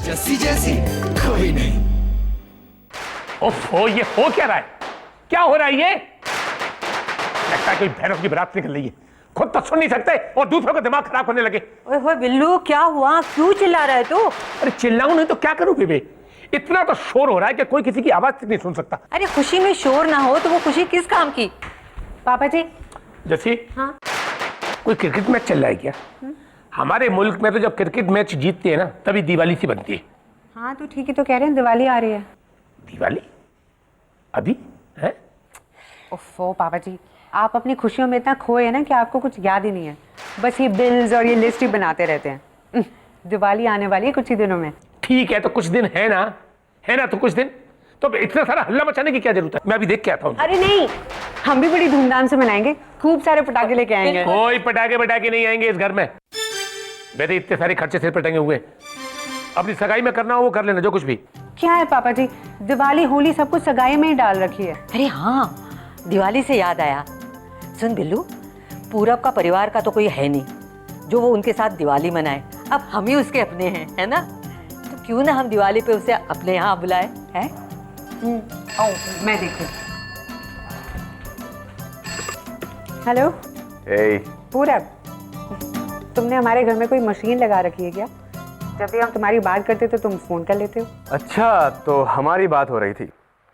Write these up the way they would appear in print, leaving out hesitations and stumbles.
जस्सी जैसी कोई नहीं। ओफो, ये हो क्या रहा है? क्या हो रहा है ये? लगता है कोई भैरव की बारात निकल रही है। खुद तो सुन नहीं सकते और दूसरों का दिमाग खराब करने लगे। ओए होए बिल्लू, क्या हुआ? क्यों चिल्ला रहा है तू? अरे चिल्लाऊं नहीं तो क्या करूं बेबे? इतना तो शोर हो रहा है कि कोई किसी की आवाज तक नहीं सुन सकता। अरे खुशी में शोर ना हो तो वो खुशी किस काम की? पापा जी। जैसी हाँ। कोई क्रिकेट मैच चल रहा है क्या? हमारे मुल्क में तो जब क्रिकेट मैच जीतती है ना तभी दिवाली सी बनती है। हाँ तो ठीक है, तो कह रहे हैं दिवाली आ रही है। दिवाली अभी है? ओफो पापा जी, आप अपनी खुशियों में इतना खोए हैं ना कि आपको कुछ याद ही नहीं है। बस ये बिल्स और ये लिस्ट ही बनाते रहते हैं। दिवाली आने वाली है कुछ ही दिनों में। ठीक है तो कुछ दिन है ना तो कुछ दिन, तो इतना सारा हल्ला मचाने की क्या जरूरत है? मैं अभी देख के आता हूँ। अरे नहीं, हम भी बड़ी धूमधाम से मनाएंगे, खूब सारे पटाखे लेके आएंगे। कोई पटाखे नहीं आएंगे इस घर में। वैसे इतने सारे खर्चे सिर पर टंगे हुए, अपनी सगाई में करना हो वो कर लेना, जो कुछ भी। क्या है पापा जी, दिवाली होली सब कुछ सगाई में ही डाल रखी है। अरे हाँ, दिवाली से याद आया। सुन बिल्लू, पूरब का परिवार का तो कोई है नहीं जो वो उनके साथ दिवाली मनाए। अब हम ही उसके अपने हैं, है ना? तो क्यों ना हम दिवाली पे उसे अपने यहाँ बुलाए, हैं? मैं देखती हूँ। हेलो। पूरब, तुमने हमारे घर में कोई मशीन लगा रखी है क्या? जब भी हम तुम्हारी बात करते तो तुम फोन कर लेते हो। अच्छा, तो हमारी बात हो रही थी।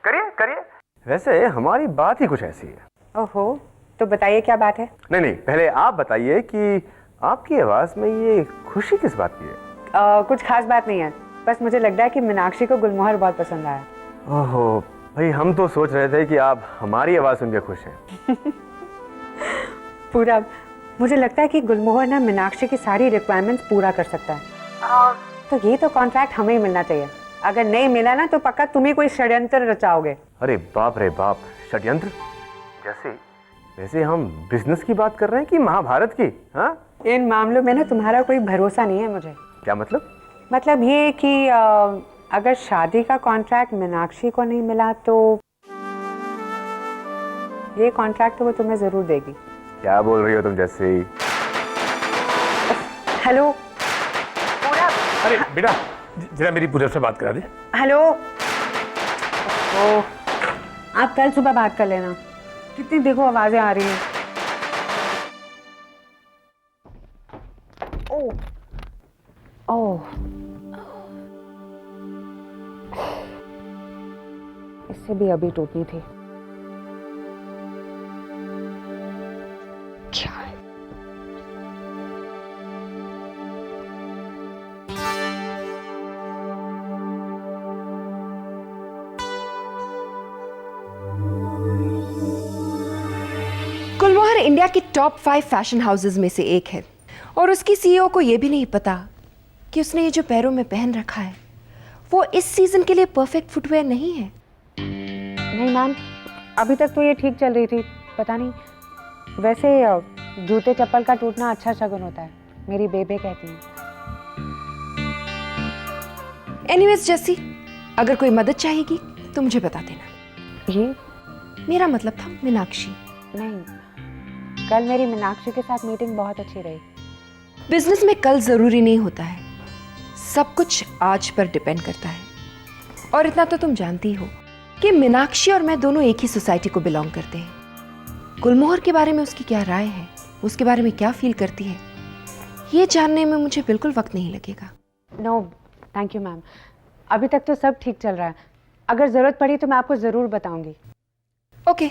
करिए करिए। वैसे हमारी बात ही कुछ ऐसी है। ओहो, तो बताइए क्या बात है? नहीं, पहले आप बताइए कि आपकी आवाज में ये खुशी किस बात की है? कुछ खास बात नहीं है, बस मुझे लग रहा है कि मीनाक्षी को गुलमोहर बहुत पसंद आया। ओहो भाई, हम तो सोच रहे थे कि आप हमारी आवाज सुन के खुश हैं। पूरब, मुझे लगता है कि गुलमोहर ना मीनाक्षी की सारी रिक्वायरमेंट्स पूरा कर सकता है। तो ये तो कॉन्ट्रैक्ट हमें ही मिलना चाहिए। अगर नहीं मिला ना तो पक्का तुम ही कोई षड्यंत्र रचाओगे। अरे बाप रे बाप, षड्यंत्र? वैसे हम बिजनेस की बात कर रहे हैं कि महाभारत की? हाँ, इन मामलों में ना तुम्हारा कोई भरोसा नहीं है मुझे। क्या मतलब? मतलब ये कि अगर शादी का कॉन्ट्रैक्ट मीनाक्षी को नहीं मिला तो ये कॉन्ट्रैक्ट तो वो तुम्हें जरूर देगी। क्या बोल रही हो तुम जैसे? हेलो अरे बेटा, जरा मेरी पूरब से बात करा दे। हेलो। ओह, आप कल सुबह बात कर लेना। कितनी देखो आवाजें आ रही हैं। ओह ओह, इससे भी अभी टूटनी थी। क्या है? गुलमोहर इंडिया के टॉप 5 फैशन हाउसेज में से एक है और उसकी सीईओ को यह भी नहीं पता कि उसने ये जो पैरों में पहन रखा है वो इस सीजन के लिए परफेक्ट फुटवेयर नहीं है। नहीं मैम, अभी तक तो ये ठीक चल रही थी। पता नहीं, वैसे जूते चप्पल का टूटना अच्छा शगुन होता है, मेरी बेबे कहती है। एनीवेज जैसी, अगर कोई मदद चाहेगी तो मुझे बता देना। ये मेरा मतलब था मीनाक्षी। नहीं, कल मेरी मीनाक्षी के साथ मीटिंग बहुत अच्छी रही। बिजनेस में कल जरूरी नहीं होता है, सब कुछ आज पर डिपेंड करता है। और इतना तो तुम जानती हो कि मीनाक्षी और मैं दोनों एक ही सोसाइटी को बिलोंग करते हैं। गुलमोहर के बारे में उसकी क्या राय है, उसके बारे में क्या फील करती है, ये जानने में मुझे बिल्कुल वक्त नहीं लगेगा। नो थैंक यू मैम, अभी तक तो सब ठीक चल रहा है। अगर जरूरत पड़ी तो मैं आपको जरूर बताऊंगी। ओके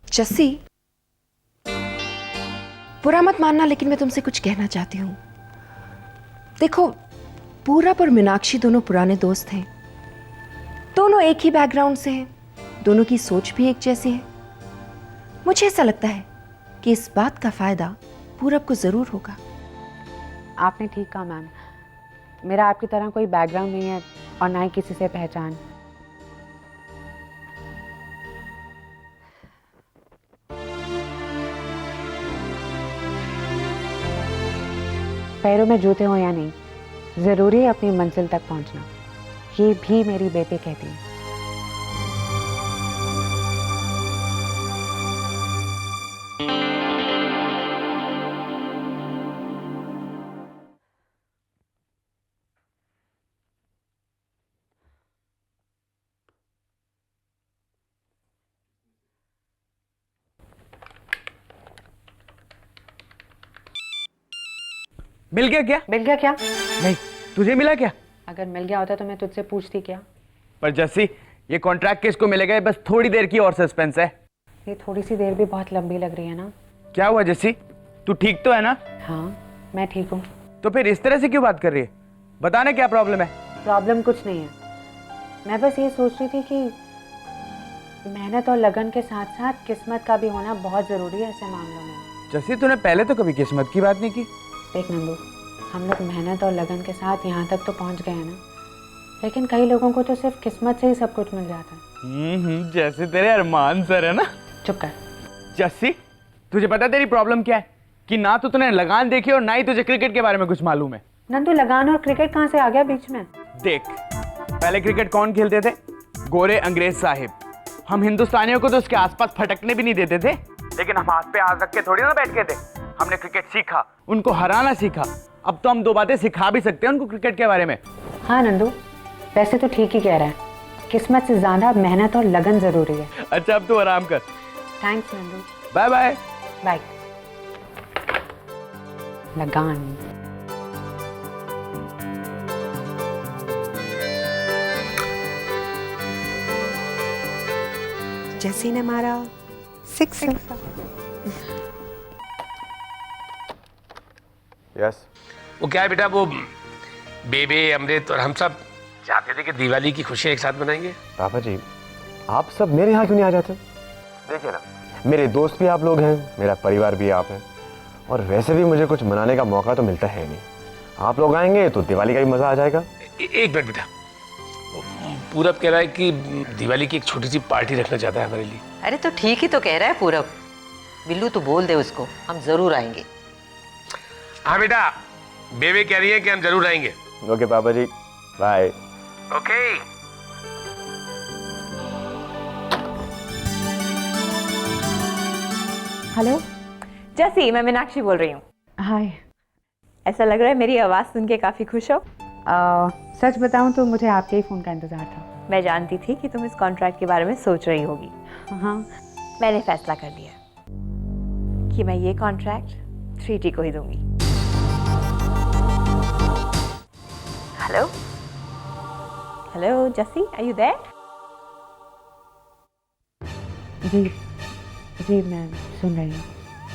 जस्सी, बुरा मत मानना लेकिन मैं तुमसे कुछ कहना चाहती हूँ। देखो, पूरब और मीनाक्षी दोनों पुराने दोस्त हैं, दोनों एक ही बैकग्राउंड से हैं, दोनों की सोच भी एक जैसी है। मुझे ऐसा लगता है कि इस बात का फायदा पूरब को जरूर होगा। आपने ठीक कहा मैम, मेरा आपकी तरह कोई बैकग्राउंड नहीं है और ना ही किसी से पहचान। पैरों में जूते हो या नहीं, जरूरी है अपनी मंजिल तक पहुंचना, ये भी मेरी बेबे कहती है। मिल गया क्या? मिल गया क्या? नहीं, तुझे मिला क्या? अगर मिल गया होता तो मैं तुझसे पूछती क्या? पर जस्सी, ये कॉन्ट्रैक्ट किसको मिलेगा? ये बस थोड़ी देर की और सस्पेंस है। ये थोड़ी सी देर भी बहुत लंबी लग रही है ना। क्या हुआ जस्सी, तू ठीक तो है ना? हाँ, मैं ठीक हूँ। तो फिर इस तरह से क्यों बात कर रही है? बताना क्या प्रॉब्लम है? प्रॉब्लम कुछ नहीं है, मैं बस ये सोच रही थी कि मेहनत और लगन के साथ साथ किस्मत का भी होना बहुत ज़रूरी है ऐसे मामलों में। जस्सी, तूने पहले तो कभी किस्मत की बात नहीं की। देख नंदू, हम लोग मेहनत और लगन के साथ यहाँ तक तो पहुँच गए हैं ना, लेकिन कई लोगों को तो सिर्फ किस्मत से ही सब कुछ मिल जाता है। जैसे तेरे अरमान सर है ना। चुप कर। जस्सी, तुझे पता तेरी प्रॉब्लम क्या है? कि ना तो तूने लगान देखी और ना ही तुझे क्रिकेट के बारे में कुछ मालूम है। नंदू, लगान और क्रिकेट कहाँ से आ गया बीच में? देख, पहले क्रिकेट कौन खेलते थे? गोरे अंग्रेज साहिब। हम हिंदुस्तानियों को तो उसके आसपास फटकने भी नहीं देते थे, लेकिन हम हाथ पे हाथ रख के थोड़ी ना बैठ के थे। हमने क्रिकेट सीखा, उनको हराना सीखा। अब तो हम दो बातें सिखा भी सकते हैं उनको क्रिकेट के बारे में। हाँ नंदू, वैसे तो ठीक ही कह रहा है, किस्मत से ज्यादा मेहनत और लगन जरूरी है। अच्छा, अब तू आराम कर। Thanks Nandu. Bye bye. Bye. लगान। जैसी ने मारा 6। यस। वो क्या है बेटा, वो बेबे, अमृत और हम सब चाहते थे कि दिवाली की खुशियाँ एक साथ मनाएंगे। पापा जी, आप सब मेरे यहाँ क्यों नहीं आ जाते? देखिए ना, मेरे दोस्त भी आप लोग हैं, मेरा परिवार भी आप है, और वैसे भी मुझे कुछ मनाने का मौका तो मिलता है नहीं। आप लोग आएंगे तो दिवाली का भी मजा आ जाएगा। एक मिनट बेटा, पूरब कह रहा है कि दिवाली की एक छोटी सी पार्टी रखना चाहता है हमारे लिए। अरे तो ठीक ही तो कह रहा है पूरब। बिल्लू तो बोल दे उसको, हम जरूर आएंगे। हाँ बेटा, बेबे कह रही है कि हम जरूर आएंगे। ओके पापा जी, बाय। ओके। हेलो जैसी, मैं मीनाक्षी बोल रही हूँ। हाय। ऐसा लग रहा है मेरी आवाज़ सुन के काफ़ी खुश हो। सच बताऊं तो मुझे आपके ही फ़ोन का इंतज़ार था। मैं जानती थी कि तुम इस कॉन्ट्रैक्ट के बारे में सोच रही होगी। हाँ। मैंने फैसला कर लिया कि मैं ये कॉन्ट्रैक्ट 3T को ही दूंगी। हेलो हेलो जैसी, आर यू देयर? जी जी, मैं सुन रही हूँ।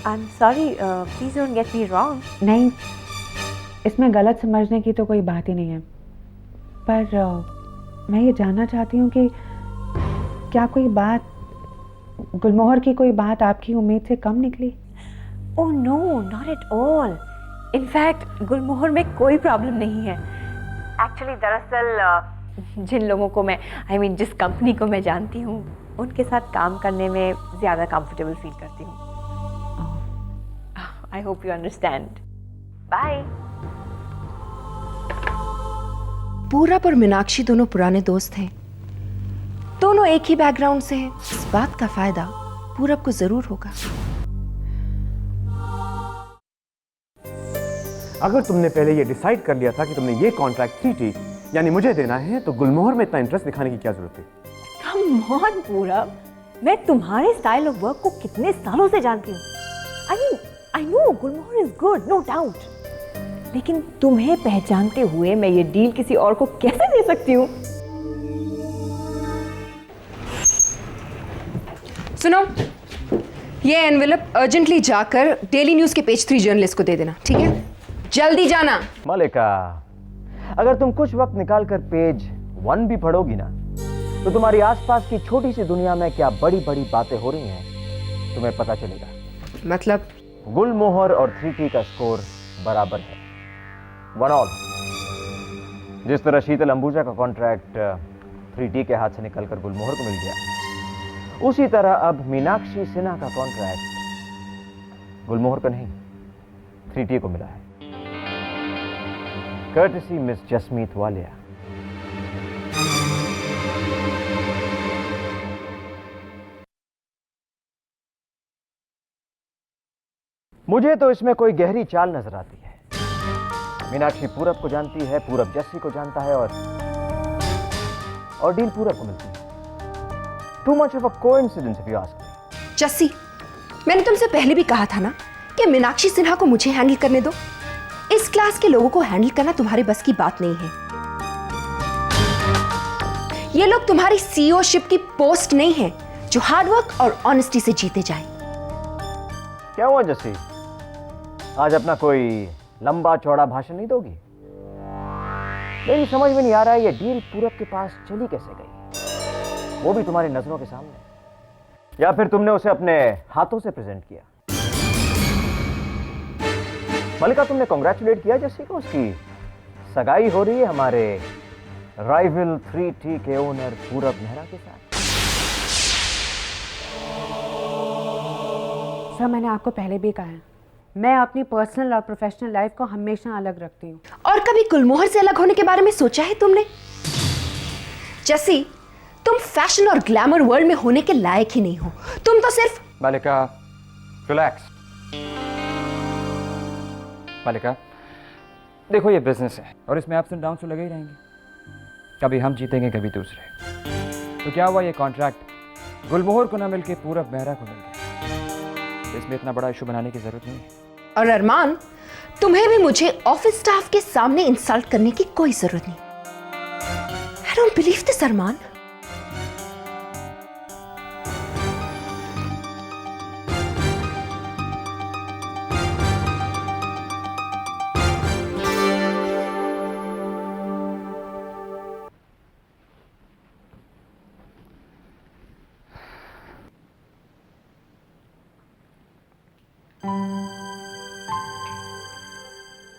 I am sorry, please don't get me wrong. नहीं, इसमें गलत समझने की तो कोई बात ही नहीं है, पर मैं ये जानना चाहती हूँ कि क्या कोई बात, गुलमोहर की कोई बात आपकी उम्मीद से कम निकली? Oh no, not at all. In fact Gulmohar में कोई प्रॉब्लम नहीं है। एक्चुअली दरअसल जिन लोगों को मैं जिस कंपनी को मैं जानती हूँ, उनके साथ काम करने में ज़्यादा कंफर्टेबल फील करती हूँ। I hope you understand. Bye. Purab और मीनाक्षी दोनों पुराने दोस्त हैं, दोनों एक ही बैकग्राउंड से हैं। इस बात का फायदा पूरब को जरूर होगा। अगर तुमने पहले ये डिसाइड कर लिया था कि तुमने ये कॉन्ट्रैक्ट 3T यानी मुझे देना है, तो गुलमोहर में इतना इंटरेस्ट दिखाने की क्या जरूरत थी? कम ऑन पूरब, मैं तुम्हारे स्टाइल ऑफ वर्क को कितने सालों से जानती हूँ। I know Gulmohar is good, no doubt, लेकिन तुम्हें पहचानते हुए मैं ये डील किसी और को कैसे दे सकती हूँ? सुनो, ये एनवेलप अर्जेंटली जाकर डेली न्यूज के पेज 3 जर्नलिस्ट को दे देना, ठीक है? जल्दी जाना। मलिका, अगर तुम कुछ वक्त निकालकर पेज 1 भी पढ़ोगी ना, तो तुम्हारी आसपास की छोटी सी दुनिया में क्या बड़ी बड़ी बातें हो रही हैं तुम्हें पता चलेगा। मतलब? गुलमोहर और 3T का स्कोर बराबर है, 1-1। जिस तरह शीतल अंबुजा का कॉन्ट्रैक्ट 3T के हाथ से निकलकर गुलमोहर को मिल गया, उसी तरह अब मीनाक्षी सिन्हा का कॉन्ट्रैक्ट गुलमोहर को नहीं 3T को मिला है, कर्टसी मिस जसमीत वालिया। मुझे तो इसमें कोई गहरी चाल नजर आती है। मीनाक्षी पूरब को जानती है, पूरब जस्सी को जानता है, और डील पूरब को मिलती है। Too much of a coincidence if you ask me. Jassi, मैंने तुमसे पहले भी कहा था ना कि मीनाक्षी सिन्हा को मुझे हैंडल करने दो। इस क्लास के लोगों को हैंडल करना तुम्हारे बस की बात नहीं है। ये लोग तुम्हारी सीईओशिप की पोस्ट नहीं है जो हार्डवर्क और ऑनेस्टी से जीते जाए। क्या हुआ जस्सी, आज अपना कोई लंबा चौड़ा भाषण नहीं दोगी? मेरी समझ में नहीं आ रहा है ये डील पूरब के पास चली कैसे गई, वो भी तुम्हारी नजरों के सामने, या फिर तुमने उसे अपने हाथों से प्रेजेंट किया? मलिका, तुमने कांग्रेचुलेट किया जस्सी को? उसकी सगाई हो रही है हमारे राइवल 3T के ओनर पूरब मेहरा के साथ। सर, मैंने आपको पहले भी कहा है, मैं अपनी पर्सनल और प्रोफेशनल लाइफ को हमेशा अलग रखती हूँ। और कभी गुलमोहर से अलग होने के बारे में सोचा है तुमने? जैसी तुम फैशन और ग्लैमर वर्ल्ड में होने के लायक ही नहीं हो। तुम तो सिर्फ मालिका, रिलैक्स। मालिका, देखो ये बिजनेस है और इसमें अप्स एंड डाउन्स तो लगे ही रहेंगे, कभी हम जीतेंगे कभी दूसरे। तो क्या हुआ, ये कॉन्ट्रैक्ट गुलमोहर को ना मिलके पूरब मेहरा को मिल गया, तो इसमें इतना बड़ा इशू बनाने की जरूरत नहीं है। और अरमान, तुम्हें भी मुझे ऑफिस स्टाफ के सामने इंसल्ट करने की कोई जरूरत नहीं। आई डोंट बिलीव दिस अरमान।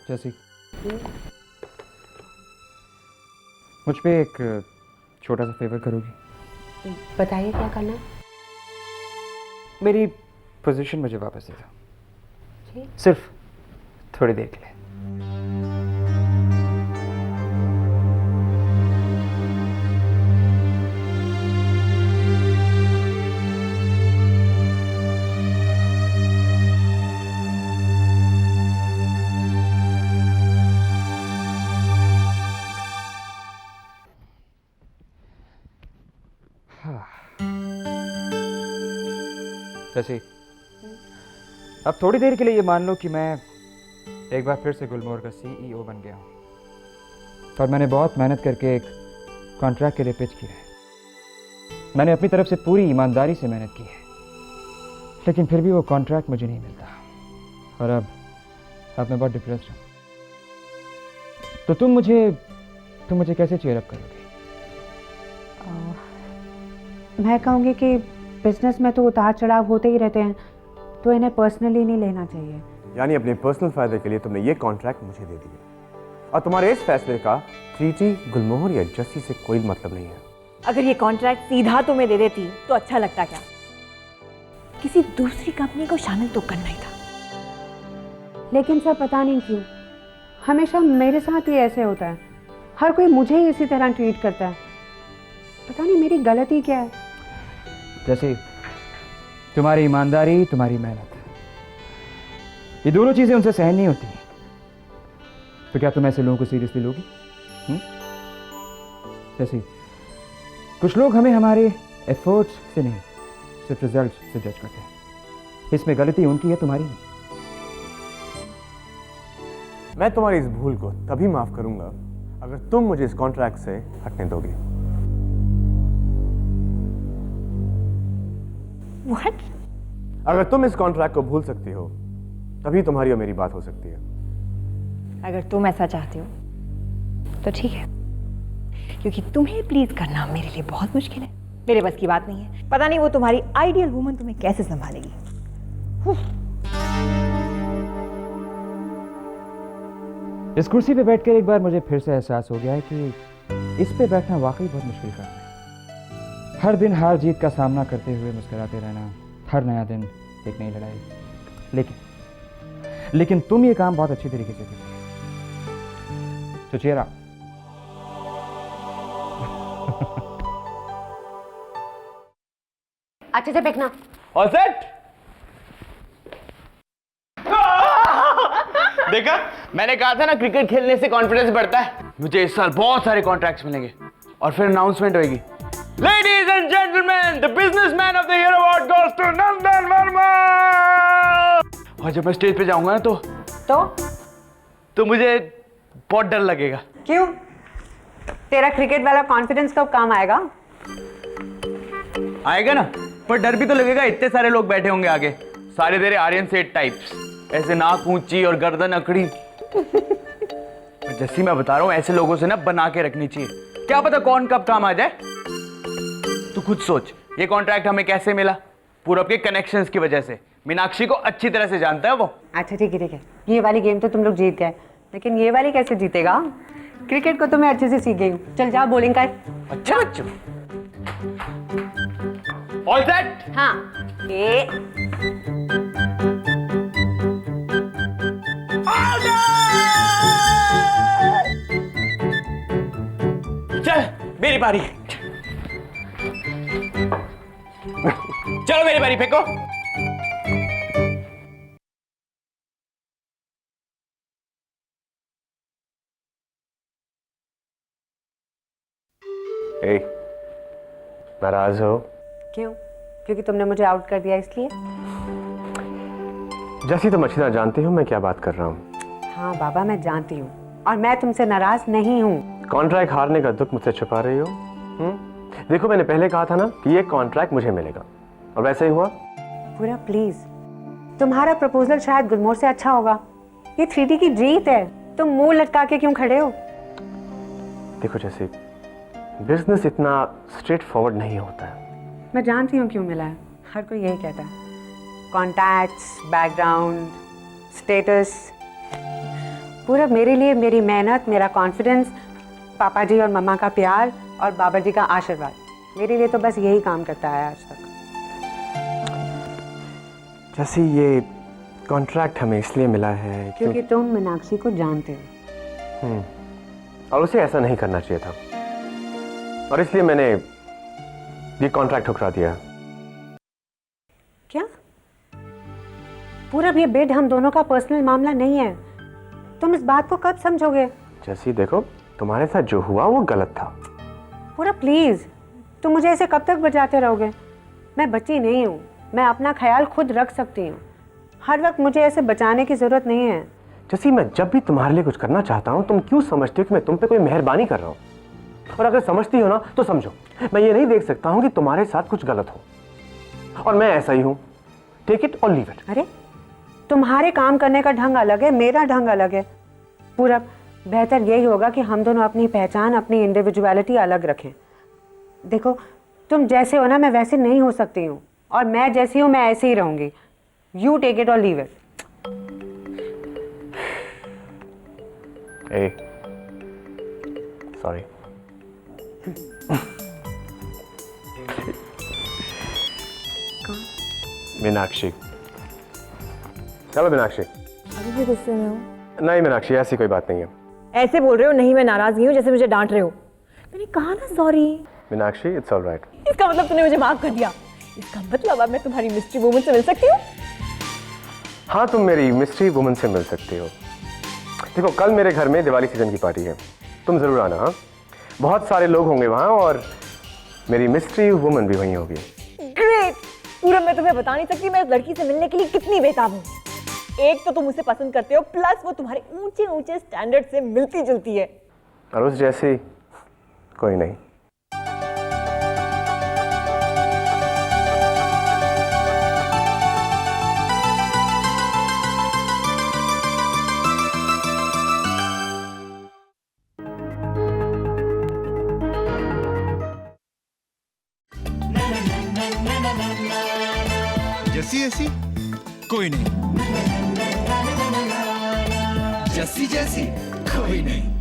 जैसी मुझ पे एक छोटा सा फेवर करोगी? बताइए क्या करना है। मेरी पोजीशन मुझे वापस दे दो, सिर्फ थोड़ी देर के लिए। जैसे अब थोड़ी देर के लिए ये मान लो कि मैं एक बार फिर से गुलमोहर का CEO बन गया हूँ और मैंने बहुत मेहनत करके एक कॉन्ट्रैक्ट के लिए पिच किया है। मैंने अपनी तरफ से पूरी ईमानदारी से मेहनत की है, लेकिन फिर भी वो कॉन्ट्रैक्ट मुझे नहीं मिलता और अब मैं बहुत डिप्रेस्ड हूँ। तो तुम मुझे कैसे चीयर अप करोगे? मैं कहूँगी कि बिजनेस में तो उतार चढ़ाव होते ही रहते हैं, तो इन्हें पर्सनली नहीं लेना चाहिए। यानी अपने पर्सनल फायदे के लिए तुमने ये कॉन्ट्रैक्ट मुझे दे दिया और तुम्हारे इस फैसले का 3T, गुलमोहर या जस्सी से कोई मतलब नहीं है। अगर ये कॉन्ट्रैक्ट सीधा तुम्हें दे देती तो अच्छा लगता क्या? किसी दूसरी कंपनी को शामिल तो करना ही था। लेकिन सर, पता नहीं क्यों हमेशा मेरे साथ ही ऐसे होता है। हर कोई मुझे ही इसी तरह ट्रीट करता है। पता नहीं मेरी गलती क्या है। जैसे तुम्हारी ईमानदारी, तुम्हारी मेहनत, ये दोनों चीजें उनसे सहन नहीं होती, तो क्या तुम ऐसे लोगों को सीरियसली लोगी? जैसे कुछ लोग हमें हमारे एफर्ट्स से नहीं, सिर्फ रिजल्ट से जज करते हैं। इसमें गलती उनकी है, तुम्हारी नहीं। मैं तुम्हारी इस भूल को तभी माफ करूंगा अगर तुम मुझे इस कॉन्ट्रैक्ट से हटने दोगे। What? अगर तुम इस कॉन्ट्रैक्ट को भूल सकती हो तभी तुम्हारी और मेरी बात हो सकती है। अगर तुम ऐसा चाहते हो तो ठीक है, क्योंकि तुम्हें प्लीज करना मेरे लिए बहुत मुश्किल है, मेरे बस की बात नहीं है। पता नहीं वो तुम्हारी आइडियल वुमन तुम्हें कैसे संभालेगी। इस कुर्सी पे बैठकर एक बार मुझे फिर से एहसास हो गया है कि इस पे बैठना वाकई बहुत मुश्किल काम है। हर दिन हार जीत का सामना करते हुए मुस्कुराते रहना, हर नया दिन एक नई लड़ाई। लेकिन तुम ये काम बहुत अच्छी तरीके से करते हो, तो चेहरा अच्छे से फेंकना। All set? देखा, मैंने कहा था ना क्रिकेट खेलने से कॉन्फिडेंस बढ़ता है। मुझे इस साल बहुत सारे कॉन्ट्रैक्ट्स मिलेंगे और फिर अनाउंसमेंट होगी। Ladies and gentlemen, the businessman of the year award goes to Nandan Verma। और जब मैं स्टेज पे जाऊंगा ना तो तो मुझे बहुत डर लगेगा। क्यों? तेरा क्रिकेट वाला कॉन्फिडेंस कब काम आएगा? आएगा ना, पर डर भी तो लगेगा। इतने सारे लोग बैठे होंगे आगे, सारे तेरे आर्यन सेठ टाइप्स, ऐसे नाक ऊंची और गर्दन अकड़ी। जैसी मैं बता रहा हूँ, ऐसे लोगों से ना बना के रखनी चाहिए, क्या पता कौन कब काम आ जाए। तू खुद सोच, ये कॉन्ट्रैक्ट हमें कैसे मिला? पूरब के कनेक्शंस की वजह से। मीनाक्षी को अच्छी तरह से जानता है वो। अच्छा ठीक है, ये वाली गेम तो तुम लोग जीत गए, लेकिन ये वाली कैसे जीतेगा? क्रिकेट को तो मैं अच्छे से सीख गई हूँ। चल जा बॉलिंग कर। अच्छा अच्छा, ऑल सेट। हाँ ये चल मेरी बारी। चलो मेरी बारी, फेंको। ए, नाराज हो? क्यों? क्योंकि तुमने मुझे आउट कर दिया इसलिए? जैसी तुम अच्छी तरह जानती हो मैं क्या बात कर रहा हूँ। हाँ बाबा, मैं जानती हूँ, और मैं तुमसे नाराज नहीं हूँ। कॉन्ट्रैक्ट हारने का दुख मुझसे छुपा रही हो? देखो, मैंने पहले कहा था ना कि ये कॉन्ट्रैक्ट मुझे मिलेगा, और वैसे ही हुआ। पूरा प्लीज, तुम्हारा प्रपोजल शायद गुलमोहर से अच्छा होगा। ये 3D की जीत है, तुम मुंह लटका के क्यों खड़े हो? देखो जैसे, बिजनेस इतना स्ट्रेट फॉरवर्ड नहीं होता है। मैं जानती हूँ क्यों मिला है, हर कोई यही कहता है। Contacts, background, status. पूरा मेरे लिए मेरी मेहनत, मेरा कॉन्फिडेंस, पापा जी और मम्मा का प्यार और बाबा जी का आशीर्वाद, मेरे लिए तो बस यही काम करता है आज तक। जैसे ये कॉन्ट्रैक्ट हमें इसलिए मिला है क्योंकि तुम मीनाक्षी को जानते हो। और उसे ऐसा नहीं करना चाहिए था, और इसलिए मैंने ये कॉन्ट्रैक्ट ठुकरा दिया। क्या? पूरब, ये बेड हम दोनों का पर्सनल मामला नहीं है। तुम इस बात को कब समझोगे? जैसी देखो, तुम्हारे साथ जो हुआ वो गलत था। पूरब प्लीज, तुम मुझे ऐसे कब तक बचाते रहोगे? मैं बच्ची नहीं हूँ, मैं अपना ख्याल खुद रख सकती हूँ। हर वक्त मुझे ऐसे बचाने की जरूरत नहीं है। जैसी, मैं जब भी तुम्हारे लिए कुछ करना चाहता हूँ, तुम क्यों समझती हो कि मैं तुम पे कोई मेहरबानी कर रहा हूँ? और अगर समझती हो ना तो समझो, मैं ये नहीं देख सकता हूँ कि तुम्हारे साथ कुछ गलत हो, और मैं ऐसा ही हूँ। टेक इट और लीव इट। अरे, तुम्हारे काम करने का ढंग अलग है, मेरा ढंग अलग है। पूरब, बेहतर यही होगा कि हम दोनों अपनी पहचान, अपनी इंडिविजुअलिटी अलग रखें। देखो, तुम जैसे हो ना, मैं वैसे नहीं हो सकती हूँ, और मैं जैसी हूँ मैं ऐसे ही रहूंगी। यू टेक इट और लीव इट। सॉरी। मीनाक्षी। चलो मीनाक्षी। अभी भी गुस्से में हो? नहीं मीनाक्षी, ऐसी कोई बात नहीं है। ऐसे बोल रहे हो? नहीं, मैं नाराज नहीं हूँ, जैसे मुझे डांट रहे हो। मैंने कहा ना sorry. Meenakshi, it's all right. इसका मतलब तूने मुझे माफ कर दिया? इसका मतलब अब मैं तुम्हारी मिस्ट्री वुमन से मिल सकती हूँ? हाँ, तुम मेरी मिस्ट्री वुमन से मिल सकती हो। देखो, कल मेरे घर में दिवाली सीजन की पार्टी है, तुम जरूर आना। हाँ, बहुत सारे लोग होंगे वहाँ, और मेरी मिस्ट्री वुमन भी वहीं होगी। ग्रेट। पूरब, मैं तुम्हें बता नहीं सकती मैं इस लड़की से मिलने के लिए कितनी बेताब हूँ। एक तो तुम उसे पसंद करते हो, प्लस वो तुम्हारे ऊंचे ऊंचे स्टैंडर्ड से मिलती जुलती है। और उस जैसी कोई नहीं। जैसी ऐसी कोई नहीं, जैसी जैसी कोई नहीं।